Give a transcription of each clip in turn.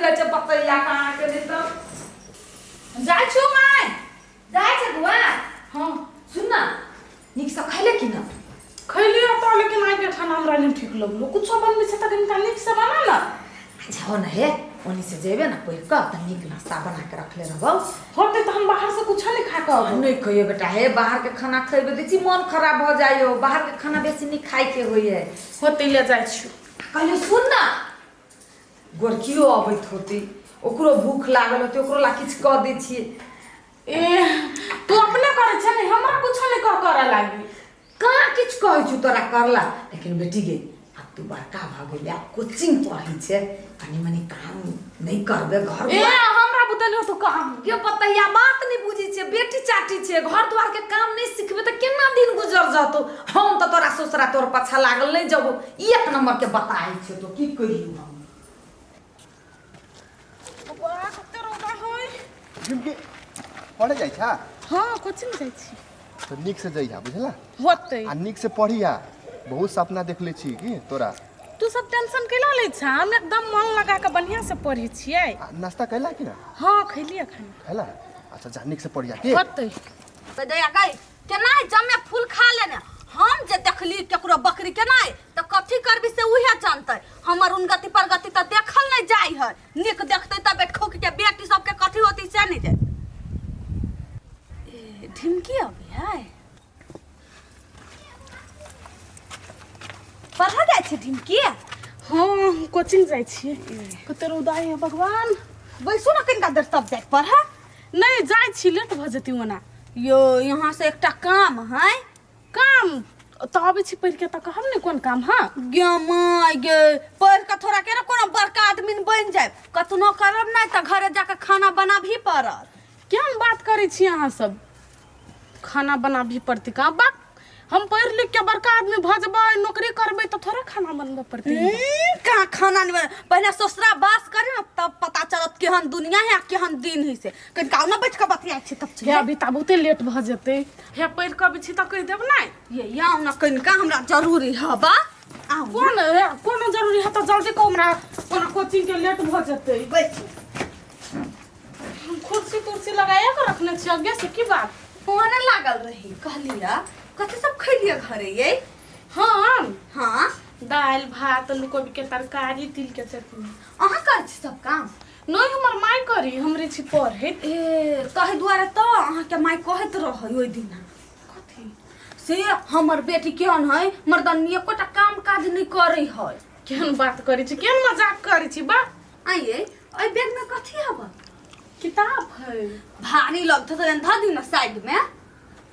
रहे छे बतैया कहां के नहीं तो जाय छु माय जाय छे बुआ। हां सुन ना निक से खैले कि ना खैली तो लेकिन आइ के खाना हमरा नहीं ठीक लगलो कुछ बनबे से त कनिका निक से बना ना। अच्छा हो ना हे ओनी से जेबे ना पहिर का त निक नाश्ता बना के रखले रहबो होते तो हम बाहर से कुछ नहीं खा के आबो। नहीं कहियो बेटा हे बाहर के खाना खइबे देची मन खराब हो जाइयो बाहर के खाना बेसी नहीं खाइ के होई है होते ले जाय छु। कहलियो सुन ना गोरकियो अबैत होती ओकरो भूख लागल होती ओकरो ला किछ क दै छी। ए तू अपने करे छ नहीं हमरा कुछ नहीं करे लागी कहाँ किछ कहै छु तोरा करला लेकिन बेटी गे अब तू बड़का भ गेल आ कोचिंग पढ़ी छे कनी मनी काम नहीं करबे घर ए हमरा बुतल तो काम के पतैया बात नहीं बुझी छे बेटी चाटी छे घर द्वार के काम नहीं सिखबे त केना दिन गुजर जातो हम त तोरा ससुरा तोर पछा लागल नहीं जबो एक नंबर के बताई छे तो की कहियो हम बा कते रोगा होय जिनके पढ़े जाय छा। हां कोचिंग जाय छी तो निक से जाइया बुझला होते आ निक से पढ़िया बहुत सपना देखले छी की तोरा। तू सब टेंशन केला ले छ हम एकदम मन लगा के बढ़िया से पढ़ी छियै। नाश्ता कैला कि ना। हां खैलिए खाना हैला अच्छा जा निक से पढ़िया के होते त दया गई केना जमे फूल खा लेने हम जे देखली केकरो बकरी केना त कथि करबी से उहे जानतै हमर उन्नति प्रगति त देखल नहीं जाय है निक देखतै त बैठो के बेटी सब के कथि होती से नहीं जाय ए ढिमकी अबे है पढ़ा जाय छै ढिमकी। हां कोचिंग जाय छी कते उदाई है भगवान बैसो ना कनिका देर तब जाय पढ़ा नहीं जाय छी लेट भ जती ओना यो यहाँ से एकटा काम है काम तो आबे छी पढ़ के त कहब ने कोन काम। हां गे माय गे पढ़ के थोड़ा के कोनो बड़का आदमी बन जाय कतनो करब नहीं त घरे जाके खाना बना भी पड़त। केहन बात करे छी अहाँ सब खाना बना भी पड़ती का बात हम पढ़ लिख के बड़का आदमी भ जबै नौकरी करबै त थोड़ा खाना बनबे पड़ती कहाँ खाना नहीं पहले ससुरा बास करे ना तब पता चलत केहन दुनिया है केहन दिन है से कहीं काउ ना बैठ के बतिया छी तब हे अभी त बहुते लेट भ जते हे पढ़ के बिछि त कह देब नहीं ये आओ ना कहीं का हमरा जरूरी है बा आओ कौन जरूरी है त जल्दी को हमरा ओना कोचिंग के लेट भ जते बैठ कुर्सी कुर्सी लगाया के रखने छी आगे से की बात फोन लागल रही कहलिया कथि सब खैलिए घरे ये। हां हां दाल भात आलू कोबी के तरकारी तिल के चटनी अहाँ कर छी सब काम नहीं हमर माय करी हमरे छी पढ़े ए कहे दुआरे तो अहाँ के माय कहत रह ओइ दिन कथि से हमर बेटी केहन है मर्दनी एकोटा काम काज नहीं करे है। केहन बात करी छी केहन मजाक करी छी बा आइए ओइ बैग में कथि हबा किताब है भारी लगत तो धा दी ना साइड में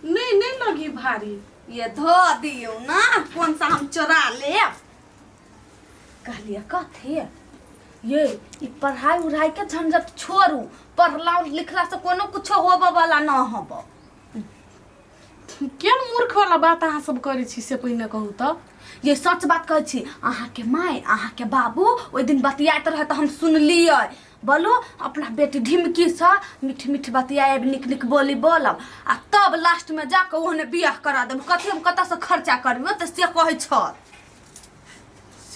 नहीं लगी भारी ये धो दियो ना कौन सा हम चुरा ले कहलिए कथि ये ई पढ़ाई उढ़ाई के झंझट छोड़ू पढ़ला लिखला से कोनो कुछ होबे वाला ना होबो केहन मूर्ख वाला बात अहाँ सब करी छी से पहिने कहू त ये सच बात कहै छी अहाँ के माय अहाँ के बाबू ओइ दिन बतियात रहे त हम सुनलियै बोलो अपना बेटी ढिमकी से मीठ मीठ बतियाए निक निक बोली बोलब आ तब लास्ट में जाके ओहने बियाह करा देब कथि हम कत से खर्चा करबे त से कहै छ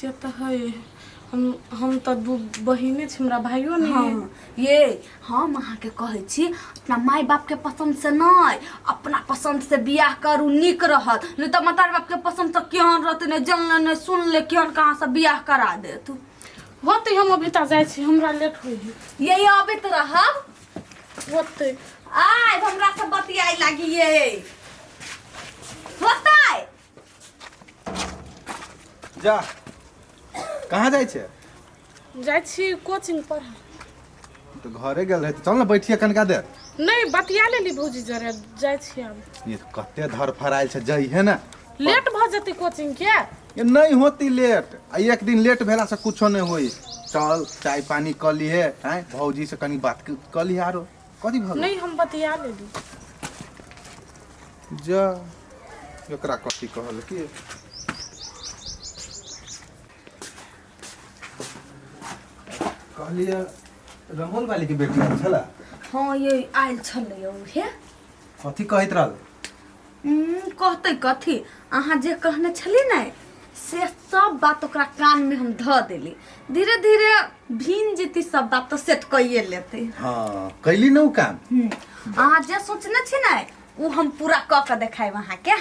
से त है हम त दू बहिने छी हमरा भाइयो नहीं हाँ, ये हम अहाँ के कहै छी अपना माय बाप के पसंद से नहीं अपना पसंद से बियाह करू निक रहत नहीं त माता बाप के पसंद से केहन रहते नहीं जानले नहीं सुनले केहन कहाँ से बियाह करा दे तू होते हम अभी त जाय छी हमरा लेट होई यही अबैत रहब होते आइ हमरा से बतियाई लागी ये होतै जा कहाँ जाय छे जाय छी कोचिंग पढ़ तो घरे गेल रहे चल ना बैठिए कनका देर नहीं बतिया लेली भौजी जरे जाय छी अब ये कते धर फराइल छे जई है ना लेट भ जते कोचिंग के ये नहीं होती लेट आ एक दिन लेट भेला से कुछो नहीं होई चल चाय पानी क लिए हैं भौजी से कनी बात क लिए आरो कथी भ नहीं हम बतिया लेली जा एकरा कथी कहल की कहलिए रमोल वाली के बेटी छला हाँ ये आयल छलै उहे कथी कहत रहल कहते कथी अहाँ जे कहने छली नै से सब बात ओकरा कान में हम ध देली। धीरे धीरे भीन जीती सब बात तो सेट कइए लेते। हाँ कैली न उ काम। अहाँ जे सोचने छी ना वो हम पूरा क के देखाई वहाँ के।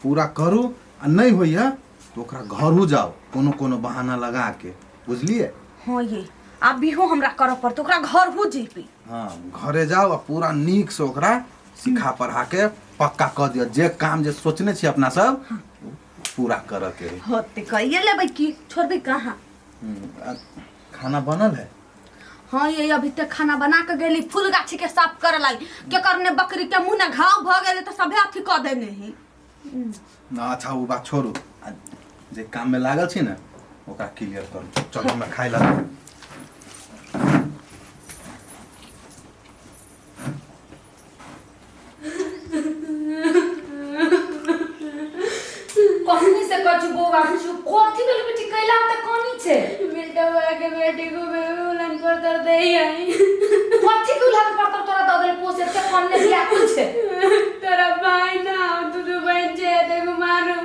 पूरा करू आ नहीं होइए तो ओकरा घरू जाओ कोनो कोनो बहाना लगा के, बुझलिए। हाँ ये अभी हो हमरा कर पड़त ओकरा घर हो जेबी। हाँ घरे जाओ आ पूरा नीक से ओकरा सिखा पढ़ा के पक्का कर दियो। जे काम जे सोचने छी अपना सब पूरा करे के होते कइए लेबै की छोड़बे कहाँ। खाना बनल है। हाँ ये अभी तक खाना बना के गेली फूल गाछी के साफ करे लाई के करने बकरी के मुंह में घाव भ गेले तो सबे अथी क देने ही। ना अच्छा वो बात छोड़ू, जे काम में लागल छी ना ओकरा क्लियर करू। चलो हमरा खाइ ला। कहनी से कछु बोवा छु कोथी बेल बेटी कैला त कोनी छे बेटा के बेटी को बेउलन पर दर दे आई कोथी दुल्हा पर तोरा ददल पोसे ते कन्ने बिया कुछ छे तेरा भाई ना तू तो भाई जे ते को मारू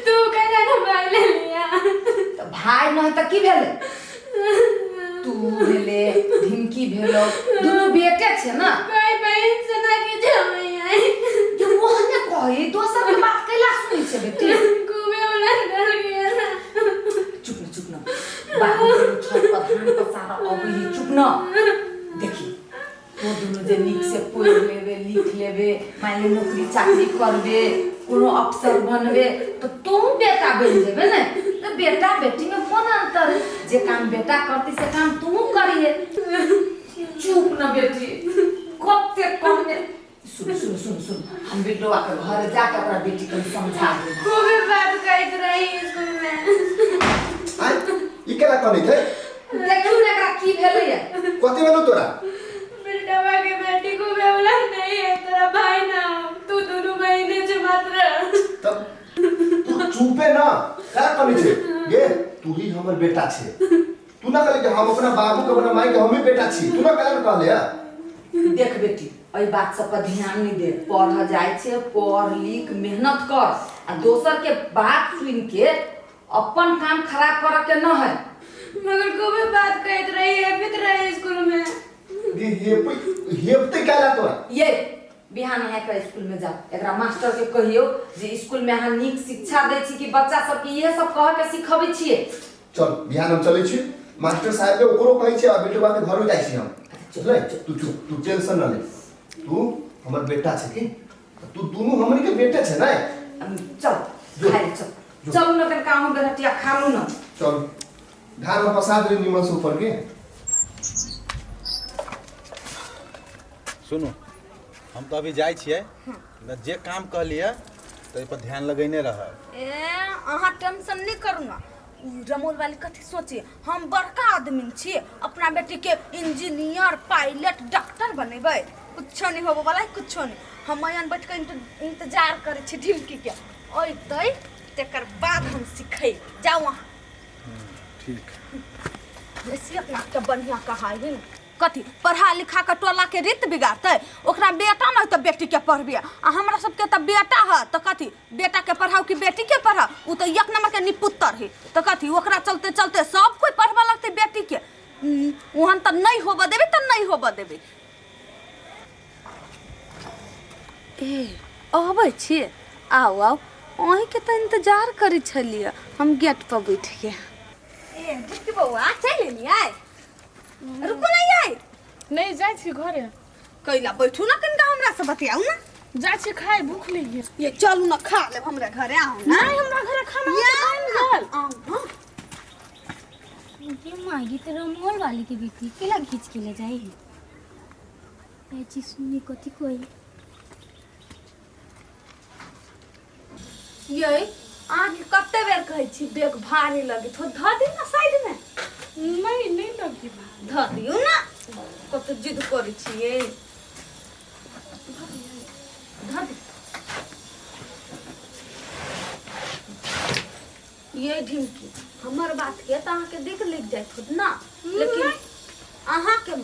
तू कहना ना भाई ले लिया तो भाई न त की भेले तू भेले ढिमकी भेलो दुनु बेटे छे ना भाई बहन से ना के जमई आई जो मोहने कहे दोसर के बात कैला सुनी छे बेटी को बेउलन डर गया ना चुप न बाबू छत पर धान का सारा अबही चुप न देखी तो दुनु जे नीक से पढ़ लेबे लिख लेबे माने नौकरी चाकरी करबे कोनो अफसर बनबे तो तू बेटा बन जेबे ना तो बेटा बेटी में कोन अंतर है जे काम बेटा करती से काम तू करिए चुप न बेटी कते कम ने सुन हम बेटवा के घर जाके अपना बेटी को समझा दे को भी बात कहत रही स्कूल में आइ ई केला कनी थे देखू ना एकरा की भेलै है कथि भेलो तोरा। बेटा के बेटी को बेउलन नहीं है तेरा भाई ना तू दोनों महीने से मात्र तब तू चुपे ना का कनी छे गे तू ही हमर बेटा छे। तू ना कहले कि हम अपना बाबू के अपना माई के हम ही बेटा छी। तू ना कहले या देख बेटी एहि बात सब पर ध्यान नहीं दे पढ़ जाए छे पढ़ लिख मेहनत कर आ दोसर के बात सुन के अपन काम खराब कर के न है मगर को भी बात कहत रही है फिर रहे स्कूल में गे हेपते केला तोरा। ये बिहान है कर स्कूल में जाओ एकरा मास्टर के कहियो जे स्कूल में अहाँ नीक शिक्षा दै छी कि बच्चा सब के ये सब कह के सिखबै छिए। चल बिहान हम चलै छी मास्टर साहब के ओकरो कहै छी आ बेटवा के घरो जाई छी हम। चल तू चुप तू टेंशन न ले तू हमर बेटा छे कि तू दोनों हमनी के बेटे छे ना। चल खाइ चल न कर काम बेटिया खानु न चल धान में पसा दे निमन से ऊपर के। सुनो हम तो अभी जाए छिए जे काम कहलिए तो पर ध्यान लगैने रह। ए अहाँ टेंशन नहीं करू ना रमोल वाली कथी सोची हम बड़का आदमी छी अपना बेटी के इंजीनियर पायलट डॉक्टर बनेबै कुछ नहीं होबो वाला कुछ नहीं हम यहाँ बैठ के इंतजार करे छी ढिमकी के ओइतै तेकर बाद हम सिखै जाओ वहाँ ठीक ऐसे अपना के बढ़िया कहाई है कथी पढ़ा लिखा के टोला के रीत बिगाड़ते ओकरा बेटा न तो बेटी के पढ़बे आ हमरा सबके त बेटा है तो कथी बेटा के पढ़ाओ कि बेटी के पढ़ा उ तो एक नंबर के निपुत्तर है तो कथी ओकरा चलते चलते सब कोई पढ़बा लगते बेटी के वहां त नहीं होबा देबे त नहीं होबा देबे। ए आबै छी आओ आओ अहीं के त इंतजार करै छलिए हम गेट पर बैठ के ए दीदी बौआ चल लेलिए रुको नहीं आई नहीं जाय छी घरे कैला बैठू ना कनिका हमरा से बतियाऊ ना जाय छी खाए भूख लगी ये चलू ना खा ले हमरा घरे आओ ना नहीं हमरा घरे खाना ये आओ हां ये मागी तेरा मोल वाली के बेटी केला खींच के ले जाई है चीज सुनी कथी कोई ये आज कते बेर कहै छी बेग भारी लगे तो ध दी ना साइड में नहीं लगी ध दियो ना कते जिद करै छी ये ध दी ये ढिमकी हमर बात के त अहाँ के दिख लिख जाय खुद ना लेकिन अहाँ के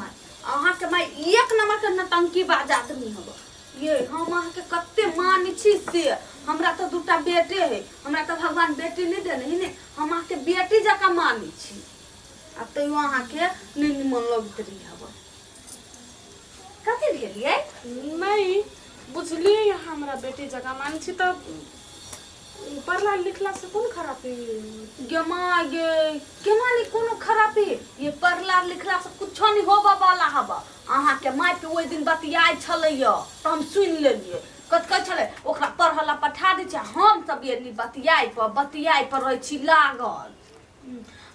माय एक नंबर के नटंकी बाज आदमी होबो ये हम अहाँ के कते मानी छी से हमरा तो दूटा बेटे है, हमरा तो भगवान बेटी नहीं देने ही ने, हम अहाँ के बेटी जका मानी छी। आ तो अहाँ के नहीं निमन लगत रही हब कथी भेलिए? नहीं बुझलिए हमरा बेटी जगह मान छी तो पढ़ला लिखला से कौन खराबी? गमा गे केना नहीं कोनो खराबी, ये पढ़ला लिखला से कुछ नहीं होबा वाला हबा। अहाँ के माय पे ओइ दिन बतियाय छलैया तो हम सुन लेलिए, कत कह छले ओकरा पढ़ला पठा दै छै, हम सब ये बतियाय पर रहै छी लागल।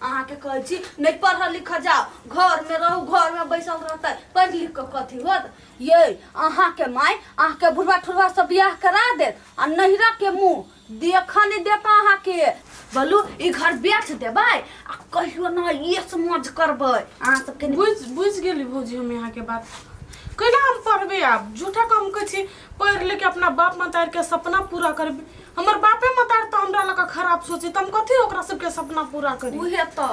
अहाँ के कहै छी नहीं पढ़ लिख जाओ, घर में रहू, घर में बैसल रहते, पढ़ लिख के कथी होत? ये अहाँ के माय अहाँ के बुढ़वा ठुरवा सब बियाह करा देत आ नहिरा के मुंह देखा नहीं देता अहाँ के। बोलू ई घर बेच देबै आ कहियो ना ये समझ करबै। अहाँ सब के बुझ गेली भौजी हम यहाँ के बात। कैला हम पढ़बे आब झूठा काम कर छी, पढ़ लेके अपना बाप मतार के सपना पूरा करबे। हमर बापे मतार तो हमरा लगा खराब सोचे, तुम कथी ओकरा सबके सपना पूरा करी? उहे तो